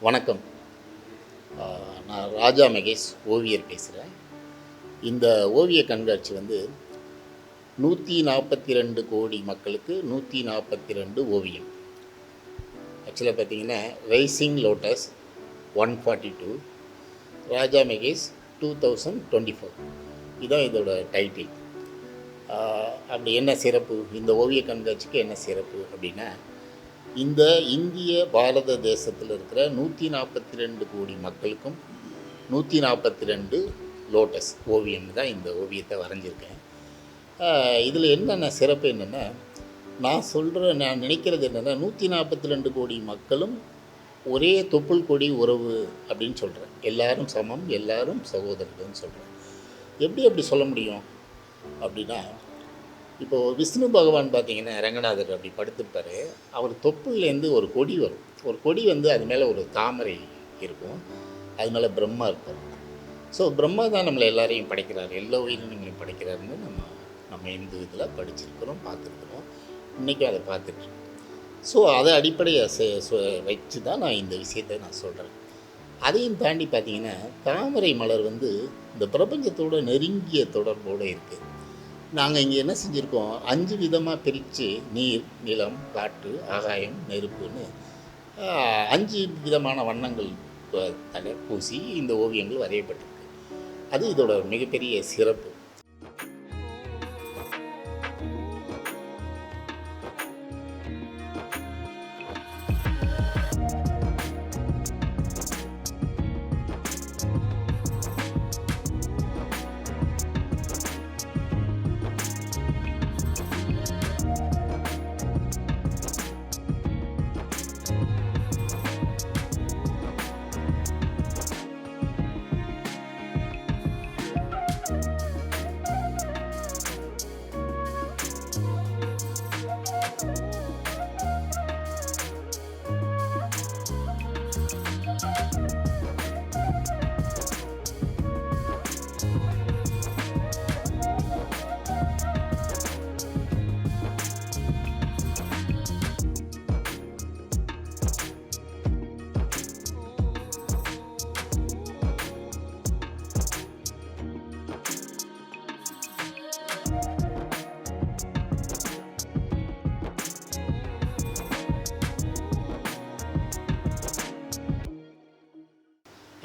வணக்கம். நான் ராஜா மகேஷ் ஓவியர் பேசுகிறேன். இந்த ஓவிய கண்காட்சி வந்து 142 கோடி மக்களுக்கு 142 ஓவியம். ஆக்சுவலாக பார்த்தீங்கன்னா, ரைசிங் லோட்டஸ் 142, ராஜா மகேஷ் 2024 இதுதான் இதோட டைட்டில். அப்படி என்ன சிறப்பு, இந்த ஓவிய கண்காட்சிக்கு என்ன சிறப்பு அப்படின்னா, இந்த இந்திய பாரத தேசத்தில் இருக்கிற 142 கோடி மக்களுக்கும் 142 லோட்டஸ் ஓவியம் தான் இந்த ஓவியத்தை வரைஞ்சிருக்கேன். இதில் என்னென்ன சிறப்பு என்னென்னா, நான் நினைக்கிறது என்னென்னா, 142 கோடி மக்களும் ஒரே தொப்புள் கொடி உறவு அப்படின்னு சொல்கிறேன். எல்லாரும் சமம், எல்லாரும் சகோதரர்கள்னு சொல்கிறேன். எப்படி சொல்ல முடியும் அப்படின்னா, இப்போது விஷ்ணு பகவான் பார்த்திங்கன்னா, ரங்கநாதர் அப்படி படுத்துருப்பார். அவர் தொப்புள்லேருந்து ஒரு கொடி வரும். ஒரு கொடி வந்து அது மேலே ஒரு தாமரை இருக்கும், அது மேலே பிரம்மா இருப்பார். ஸோ பிரம்மா தான் நம்மளை எல்லாரையும் படைக்கிறார், எல்லா உயிரினங்களையும் படைக்கிறாருன்னு நம்ம இந்து இதில் படிச்சிருக்கிறோம், பார்த்துருக்குறோம், இன்றைக்கும் அதை பார்த்துட்ருக்கோம். ஸோ அதை அடிப்படையை வச்சு தான் நான் இந்த விஷயத்தை நான் சொல்கிறேன். அதையும் தாண்டி பார்த்திங்கன்னா, தாமரை மலர் வந்து இந்த பிரபஞ்சத்தோட நெருங்கிய தொடர்போடு இருக்குது. நாங்கள் இங்கே என்ன செஞ்சுருக்கோம், 5 விதமாக பிரித்து நீர், நிலம், காற்று, ஆகாயம், நெருப்புன்னு 5 விதமான வண்ணங்கள் தலை பூசி இந்த ஓவியங்கள் வரையப்பட்டிருக்கு. அது இதோட மிகப்பெரிய சிறப்பு.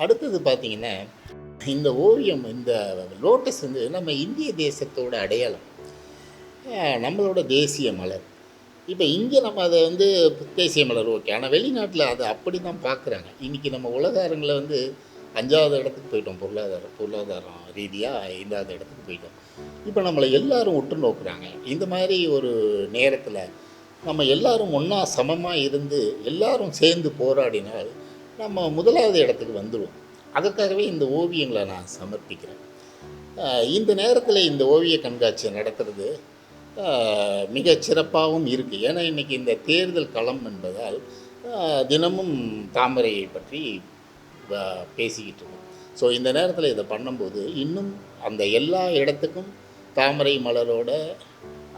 அடுத்தது பார்த்திங்கன்னா, இந்த ஓவியம், இந்த லோட்டஸ் வந்து நம்ம இந்திய தேசத்தோட அடையாளம், நம்மளோட தேசிய மலர். இப்போ இங்கே நம்ம அதை வந்து தேசிய மலர் ஓகே, ஆனால் வெளிநாட்டில் அதை அப்படி தான் பார்க்குறாங்க. இன்றைக்கி நம்ம உலக அரங்கில் வந்து 5வது இடத்துக்கு போயிட்டோம், பொருளாதாரம் ரீதியாக 5வது இடத்துக்கு போயிட்டோம். இப்போ நம்மளை எல்லோரும் உற்று நோக்குறாங்க. இந்த மாதிரி ஒரு நேரத்தில் நம்ம எல்லோரும் ஒன்றா சமமாக இருந்து எல்லோரும் சேர்ந்து போராடினால் நம்ம 1வது இடத்துக்கு வந்துடுவோம். அதற்காகவே இந்த ஓவியங்களை நான் சமர்ப்பிக்கிறேன். இந்த நேரத்தில் இந்த ஓவிய கண்காட்சியை நடத்துறது மிகச் சிறப்பாகவும் இருக்குது. ஏன்னா இன்றைக்கி இந்த தேர்தல் களம் என்பதால் தினமும் தாமரையை பற்றி பேசிக்கிட்டு இருக்கோம். ஸோ இந்த நேரத்தில் இதை பண்ணும்போது இன்னும் அந்த எல்லா இடத்துக்கும் தாமரை மலரோட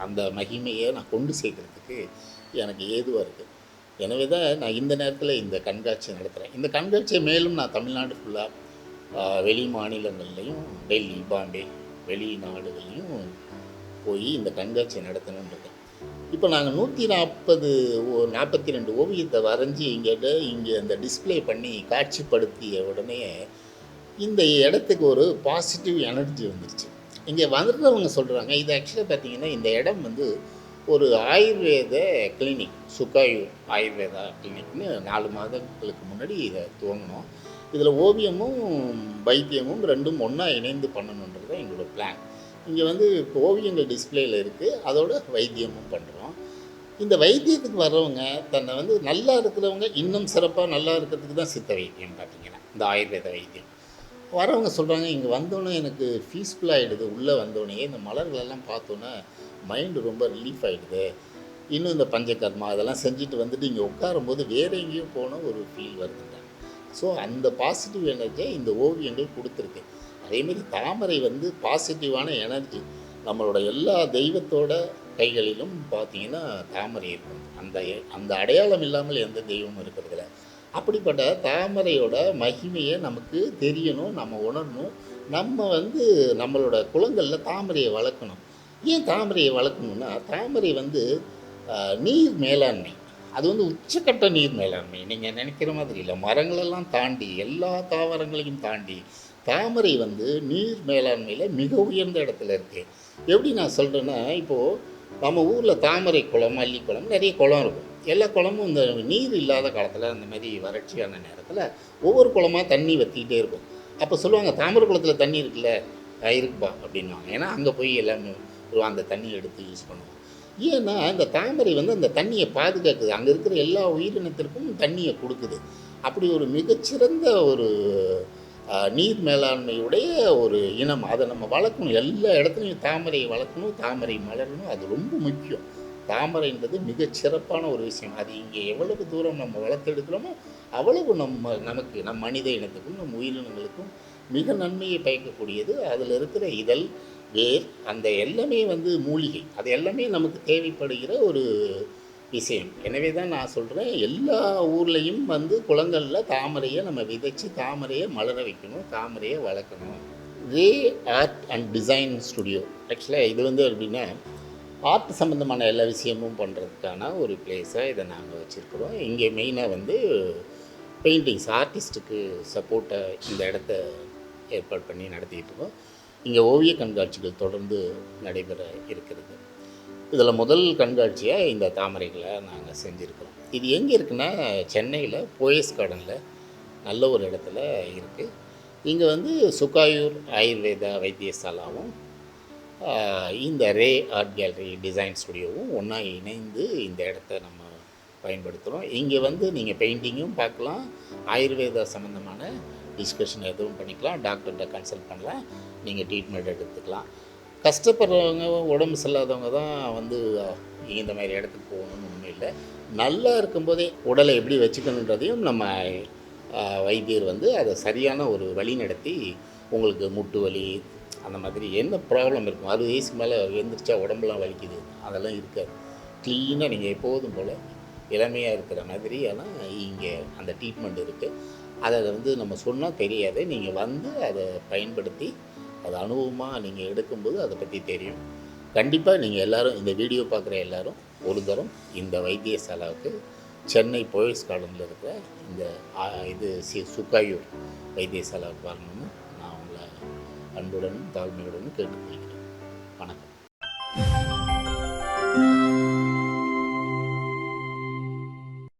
அந்த மகிமையை நான் கொண்டு சேர்க்கறதுக்கு எனக்கு ஏதுவாக இருக்குது. எனவே தான் நான் இந்த நேரத்தில் இந்த கண்காட்சியை நடத்துகிறேன். இந்த கண்காட்சியை மேலும் நான் தமிழ்நாடு ஃபுல்லாக வெளி மாநிலங்கள்லேயும், டெல்லி, பாம்பே, வெளிநாடுகள்லையும் போய் இந்த கண்காட்சியை நடத்தணும்னு இருக்கேன். இப்போ நாங்கள் 142 ஓவியத்தை வரைஞ்சி இங்கே அந்த டிஸ்பிளே பண்ணி காட்சிப்படுத்திய உடனே இந்த இடத்துக்கு ஒரு பாசிட்டிவ் எனர்ஜி வந்துருச்சு. இங்கே வந்துடுறவங்க சொல்கிறாங்க, இது ஆக்சுவலாக பார்த்திங்கன்னா இந்த இடம் வந்து ஒரு ஆயுர்வேத கிளினிக், சுகாயூர் ஆயுர்வேதா கிளினிக்னு 4 மாதங்களுக்கு முன்னாடி இதை துவங்கினோம். இதில் ஓவியமும் வைத்தியமும் 2ம் ஒன்றா இணைந்து பண்ணணுன்றது தான் எங்களோட பிளான். இங்கே வந்து இப்போ ஓவியங்கள் டிஸ்பிளேயில் இருக்குது, அதோட வைத்தியமும் பண்ணுறோம். இந்த வைத்தியத்துக்கு வர்றவங்க தன்னை வந்து நல்லா இருக்கிறவங்க இன்னும் சிறப்பாக நல்லா இருக்கிறதுக்கு தான் சித்த வைத்தியம் பார்த்திங்கன்னா இந்த ஆயுர்வேத வைத்தியம். வரவங்க சொல்கிறாங்க, இங்கே வந்தோன்னே எனக்கு பீஸ்ஃபுல் ஆகிடுது, உள்ளே வந்தோடனே இந்த மலர்களெல்லாம் பார்த்தோன்னே மைண்டு ரொம்ப ரிலீஃப் ஆகிடுது. இன்னும் இந்த பஞ்சகர்மா இதெல்லாம் செஞ்சுட்டு வந்துட்டு இங்கே உட்காரும்போது வேறு எங்கேயும் போன ஒரு ஃபீல் வருதுங்க. ஸோ அந்த பாசிட்டிவ் எனர்ஜியை இந்த ஓவியங்கள் கொடுத்துருக்கு. அதேமாரி தாமரை வந்து பாசிட்டிவான எனர்ஜி. நம்மளோட எல்லா தெய்வத்தோட கைகளிலும் பார்த்திங்கன்னா தாமரை இருக்கும். அந்த அடையாளம் இல்லாமல் எந்த தெய்வமும் இருக்கிறதில்ல. அப்படிப்பட்ட தாமரையோட மகிமையை நமக்கு தெரியணும், நம்ம உணரணும். நம்ம வந்து நம்மளோட குளங்களில் தாமரையை வளர்க்கணும். ஏன் தாமரையை வளர்க்கணும்னா, தாமரை வந்து நீர் மேலாண்மை. அது வந்து உச்சக்கட்ட நீர் மேலாண்மை. நீங்கள் நினைக்கிற மாதிரி இல்லை. மரங்களெல்லாம் தாண்டி, எல்லா தாவரங்களையும் தாண்டி, தாமரை வந்து நீர் மேலாண்மையில் மிக உயர்ந்த இடத்துல இருக்குது. எப்படி நான் சொல்கிறேன்னா, இப்போது நம்ம ஊரில் தாமரை குளம், மல்லி குளம், நிறைய குளம் இருக்கும். எல்லா குளமும் இந்த நீர் இல்லாத காலத்தில், அந்த மாதிரி வறட்சியான நேரத்தில் ஒவ்வொரு குளமாக தண்ணி வற்றிக்கிட்டே இருக்கும். அப்போ சொல்லுவாங்க, தாமரை குளத்தில் தண்ணி இருக்குல்ல, இருக்குப்பா அப்படின்வாங்க. ஏன்னா அங்கே போய் எல்லாமே அந்த தண்ணியை எடுத்து யூஸ் பண்ணுவோம். ஏன்னா இந்த தாமரை வந்து அந்த தண்ணியை பாதுகாக்குது. அங்கே இருக்கிற எல்லா உயிரினத்திற்கும் தண்ணியை கொடுக்குது. அப்படி ஒரு மிகச்சிறந்த ஒரு நீர் மேலாண்மையுடைய ஒரு இனம். அதை நம்ம வளர்க்கணும். எல்லா இடத்துலையும் தாமரையை வளர்க்கணும், தாமரை மலரணும். அது ரொம்ப முக்கியம். தாமரைன்றது மிகச்சிறப்பான ஒரு விஷயம். அது இங்கே எவ்வளவு தூரம் நம்ம வளர்த்தெடுக்கிறோமோ அவ்வளவு நமக்கு நம் மனித இனத்துக்கும் நம் உயிரினங்களுக்கும் மிக நன்மையை பயக்கக்கூடியது. அதில் இருக்கிற இதழ், வேர், அந்த எல்லாமே வந்து மூலிகை. அது எல்லாமே நமக்கு தேவைப்படுகிற ஒரு விஷயம். எனவே தான் நான் சொல்கிறேன், எல்லா ஊர்லேயும் வந்து குளங்களில் தாமரையை நம்ம விதைச்சி தாமரையை மலர வைக்கணும், தாமரையை வளர்க்கணும். ரே ஆர்ட் அண்ட் டிசைன் ஸ்டுடியோ. ஆக்சுவலாக இது வந்து எப்படின்னா, ஆர்ட் சம்மந்தமான எல்லா விஷயமும் பண்ணுறதுக்கான ஒரு பிளேஸாக இதை நாங்கள் வச்சுருக்குறோம். இங்கே மெயினாக வந்து பெயிண்டிங்ஸ், ஆர்டிஸ்ட்டுக்கு சப்போர்ட்டாக இந்த இடத்த ஏற்பாடு பண்ணி நடத்திக்கிட்டு இருக்கோம். இங்கே ஓவிய கண்காட்சிகள் தொடர்ந்து நடைபெற இருக்கிறது. இதில் முதல் கண்காட்சியாக இந்த தாமரைகளை நாங்கள் செஞ்சுருக்கிறோம். இது எங்கே இருக்குன்னா, சென்னையில் போயஸ் கார்டனில் நல்ல ஒரு இடத்துல இருக்குது. இங்கே வந்து சுகாயூர் ஆயுர்வேதா வைத்தியசாலாவும் இந்த ரே ஆர்ட் கேலரி டிசைன் ஸ்டுடியோவும் ஒன்றா இணைந்து இந்த இடத்த நம்ம பயன்படுத்துகிறோம். இங்கே வந்து நீங்கள் பெயிண்டிங்கும் பார்க்கலாம், ஆயுர்வேதா சம்மந்தமான டிஸ்கஷன் எதுவும் பண்ணிக்கலாம், டாக்டர்கிட்ட கன்சல்ட் பண்ணலாம், நீங்கள் ட்ரீட்மெண்ட் எடுத்துக்கலாம். கஷ்டப்படுறவங்க, உடம்பு சரியில்லாதவங்க தான் வந்து இந்த மாதிரி இடத்துக்கு போகணும்னு ஒன்றும் இல்லை. நல்லா இருக்கும்போதே உடலை எப்படி வச்சுக்கணுன்றதையும் நம்ம வைத்தியர் வந்து அதை சரியான ஒரு வழி நடத்தி, உங்களுக்கு முட்டு வலி அந்த மாதிரி என்ன ப்ராப்ளம் இருக்கும், 60 வயசுக்கு மேலே எழுந்திரிச்சா உடம்புலாம் வலிக்குது, அதெல்லாம் இருக்காது. க்ளீனாக நீங்கள் எப்போதும் போல் இளமையாக இருக்கிற மாதிரி. ஆனால் இங்கே அந்த ட்ரீட்மெண்ட் இருக்குது. அதை வந்து நம்ம சொன்னால் தெரியாது. நீங்கள் வந்து அதை பயன்படுத்தி அது அனுபவமாக நீங்கள் எடுக்கும்போது அதை பற்றி தெரியும். கண்டிப்பாக நீங்கள் எல்லோரும், இந்த வீடியோ பார்க்குற எல்லோரும் ஒரு தரம் இந்த வைத்தியசாலாவுக்கு, சென்னை போயஸ் கார்டனில் இருக்கிற இந்த சுகாயூர் வைத்தியசாலாவுக்கு வரணும்னு நான் உங்களை அன்புடனும் தாழ்மையுடனும் கேட்டுக்கொள்கிறேன்.